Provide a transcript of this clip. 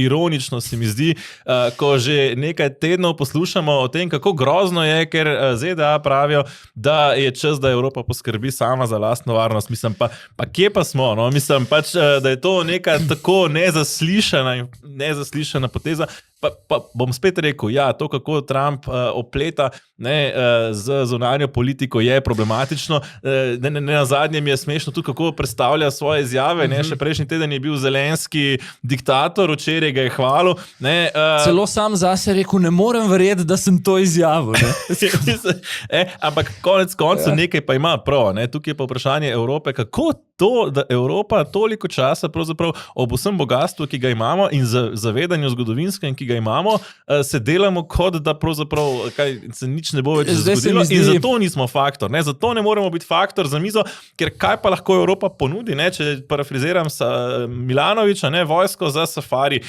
ironično se mi zdi, ko že nekaj tednov poslušamo o tem, kako grozno je, ker ZDA pravijo, da je čas, da Evropa poskrbi sama za lastno varnost. Mislim, pa kje pa smo? No? Mislim pač, da je to neka tako nezaslišana poteza. Pa bom spet rekel, ja, to, kako Trump opleta z zunanjo politiko, je problematično. Na zadnjem je smešno tudi, kako predstavlja svoje izjave. Še prejšnji teden je bil Zelenski diktator, včeraj ga je hvalil. Celo sam zase rekel, ne morem verjeti, da sem to izjavil. Ampak konec koncev nekaj pa ima prav. Tukaj je pa vprašanje Evrope, kako to, da Evropa toliko časa pravzaprav ob vsem bogastvu, ki ga imamo in zavedanju zgodovinskem, ki ga imamo, se delamo kot, da pravzaprav se nič ne bo več zgodilo in zato nismo faktor. Zato ne moremo biti faktor za mizo, ker kaj pa lahko Evropa ponudi, če parafraziram Milanovića, vojsko za safari.